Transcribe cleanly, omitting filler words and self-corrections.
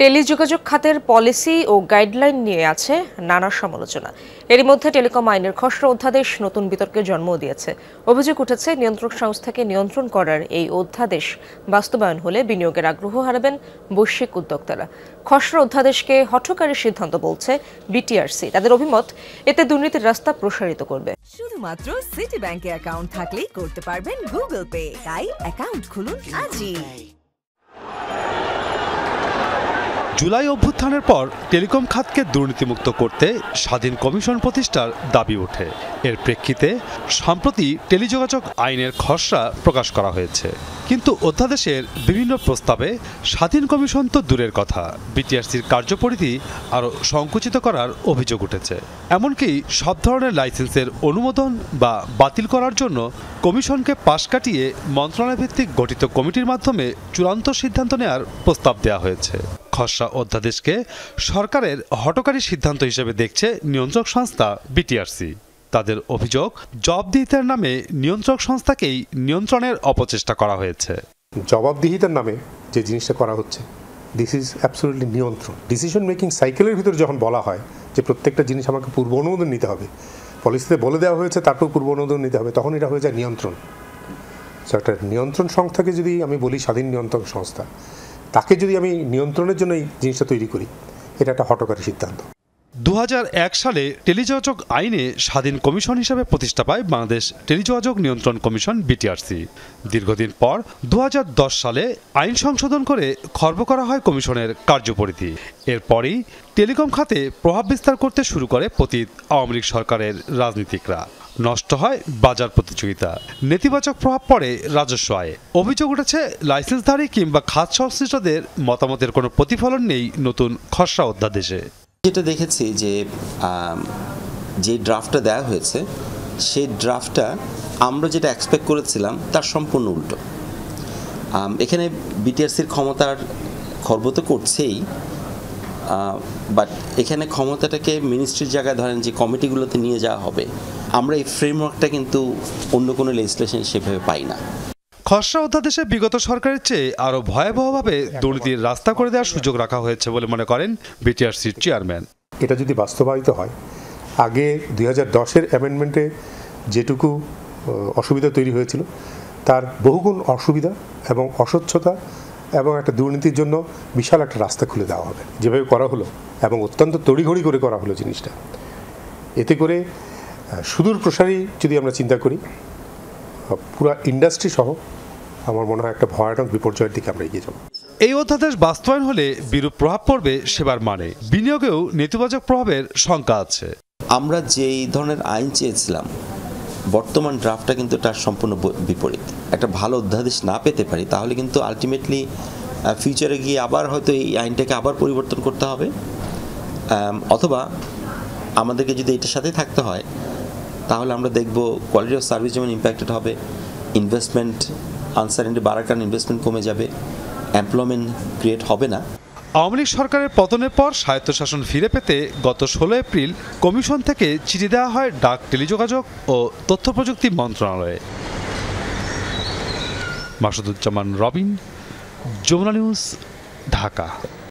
টেলিযোগাযোগ খাতের পলিসি ও গাইডলাইন নিয়ে আছে নানা সমালোচনা। এরই মধ্যে টেলিকম আইনের খসড়া অধ্যাদেশ নতুন বিতর্কের জন্ম দিয়েছে। অভিযোগ উঠেছে, নিয়ন্ত্রক সংস্থাকে নিয়ন্ত্রণ করার এই অধ্যাদেশ বাস্তবায়ন হলে বিনিয়োগের আগ্রহ হারাবেন বৈশ্বিক উদ্যোক্তারা। খসড়া অধ্যাদেশকে হঠকারী সিদ্ধান্ত বলছে বিটিআরসি। তাদের অভিমত, এতে দুর্নীতির রাস্তা প্রসারিত করবে। শুধুমাত্র সিটি ব্যাংকে অ্যাকাউন্ট থাকলেই করতে পারবেন গুগল পে। তাই অ্যাকাউন্ট খুলুন আজই। জুলাই অভ্যুত্থানের পর টেলিকম খাতকে দুর্নীতিমুক্ত করতে স্বাধীন কমিশন প্রতিষ্ঠার দাবি ওঠে। এর প্রেক্ষিতে সম্প্রতি টেলিযোগাযোগ আইনের খসড়া প্রকাশ করা হয়েছে, কিন্তু অধ্যাদেশের বিভিন্ন প্রস্তাবে স্বাধীন কমিশন তো দূরের কথা, বিটিআরসির কার্যপরিধি আরও সংকুচিত করার অভিযোগ উঠেছে। এমনকি সব ধরনের লাইসেন্সের অনুমোদন বা বাতিল করার জন্য কমিশনকে পাশ কাটিয়ে মন্ত্রণালয় ভিত্তিক গঠিত কমিটির মাধ্যমে চূড়ান্ত সিদ্ধান্ত নেওয়ার প্রস্তাব দেওয়া হয়েছে। খসড়া অধ্যাদেশকে সরকারের হঠকারী সিদ্ধান্ত হিসেবে দেখছে নিয়ন্ত্রক সংস্থা বিটিআরসি। তাদের অভিযোগ, জবাবদিহিতার নামে নিয়ন্ত্রক সংস্থাকেই নিয়ন্ত্রণের অপচেষ্টা করা হয়েছে। জবাবদিহিতার নামে যে জিনিসটা করা হচ্ছে, দিস ইজ অ্যাবসলিউটলি নিয়ন্ত্রণ। ডিসিশন মেকিং সাইকেলের ভিতরে যখন বলা হয় যে প্রত্যেকটা জিনিস আমাকে পূর্ব অনুমোদন নিতে হবে, পলিসিতে বলে দেওয়া হয়েছে তারপর পূর্ব অনুমোদন নিতে হবে, তখন এটা হয়ে যায় নিয়ন্ত্রণ। সো একটা নিয়ন্ত্রণ সংস্থাকে যদি আমি বলি স্বাধীন নিয়ন্ত্রক সংস্থা, তাকে যদি আমি নিয়ন্ত্রণের জন্য এই জিনিসটা তৈরি করি, এটা একটা হঠকারী সিদ্ধান্ত। 2001 সালে টেলিযোগাযোগ আইনে স্বাধীন কমিশন হিসেবে প্রতিষ্ঠা পায় বাংলাদেশ টেলিযোগাযোগ নিয়ন্ত্রণ কমিশন বিটিআরসি। দীর্ঘদিন পর 2010 সালে আইন সংশোধন করে খর্ব করা হয় কমিশনের কার্যপরিধি। এরপরই টেলিকম খাতে প্রভাব বিস্তার করতে শুরু করে পতিত আওয়ামী লীগ সরকারের রাজনীতিকরা। নষ্ট হয় বাজার প্রতিযোগিতা, নেতিবাচক প্রভাব পড়ে রাজস্ব আয়ে। অভিযোগ উঠেছে, লাইসেন্সধারী কিংবা খাত সংশ্লিষ্টদের মতামতের কোনো প্রতিফলন নেই নতুন খসড়া অধ্যাদেশে। যেটা দেখেছি যে ড্রাফটটা দেওয়া হয়েছে, সেই ড্রাফটটা আমরা যেটা এক্সপেক্ট করেছিলাম তার সম্পূর্ণ উল্টো। এখানে বিটিআরসির ক্ষমতার খর্ব তো করছেই, বাট এখানে ক্ষমতাটাকে মিনিস্ট্রির জায়গায় ধরেন যে কমিটিগুলোতে নিয়ে যাওয়া হবে, আমরা এই ফ্রেমওয়ার্কটা কিন্তু অন্য কোনো লেজিসলেশন সেভাবে পাই না। খসড়া অধ্যাদেশে বিগত সরকারের চেয়ে আরও ভয়াবহভাবে দুর্নীতির রাস্তা করে দেওয়ার সুযোগ রাখা হয়েছে বলে মনে করেন বিটিআরসির চেয়ারম্যান। এটা যদি বাস্তবায়িত হয়, আগে 2010-এর অ্যামেন্ডমেন্টে যেটুকু অসুবিধা তৈরি হয়েছিল, তার বহুগুণ অসুবিধা এবং অস্বচ্ছতা এবং একটা দুর্নীতির জন্য বিশাল একটা রাস্তা খুলে দেওয়া হবে। যেভাবে করা হলো এবং অত্যন্ত তড়িঘড়ি করে করা হলো জিনিসটা, এতে করে সুদূর প্রসারী যদি আমরা চিন্তা করি, পুরো ইন্ডাস্ট্রি সহ আমার মনে হয় একটা ভয়ানক বিপর্যয়ের দিকে আমরা এগিয়ে যাব। এই অধ্যাদেশ বাস্তবায়ন হলে বিরূপ প্রভাব পড়বে সেবার মানে, বিনিয়োগেও নেতিবাচক প্রভাবের শঙ্কা আছে। আমরা যেই ধরনের আইন চেয়েছিলাম, বর্তমান ড্রাফটটা কিন্তু তার সম্পূর্ণ বিপরীত। একটা ভালো অধ্যাদেশ না পেতে পারি, তাহলে কিন্তু আলটিমেটলি ফিউচারে গিয়ে আবার হয়তো এই আইনটাকে আবার পরিবর্তন করতে হবে, অথবা আমাদেরকে যদি এটার সাথে থাকতে হয়, তাহলে আমরা দেখব কোয়ালিটি অফ সার্ভিস যেমন ইম্প্যাক্টেড হবে, ইনভেস্টমেন্ট আনসার্টেনিটি বাড়ার কারণে ইনভেস্টমেন্ট কমে যাবে, এমপ্লয়মেন্ট ক্রিয়েট হবে না। আওয়ামী লীগ সরকারের পতনের পর স্বায়ত্তশাসন ফিরে পেতে গত 16 এপ্রিল কমিশন থেকে চিঠি দেওয়া হয় ডাক, টেলিযোগাযোগ ও তথ্য প্রযুক্তি মন্ত্রণালয়ে। মাসুদুজ্জামান রবিন, যমুনা নিউজ, ঢাকা।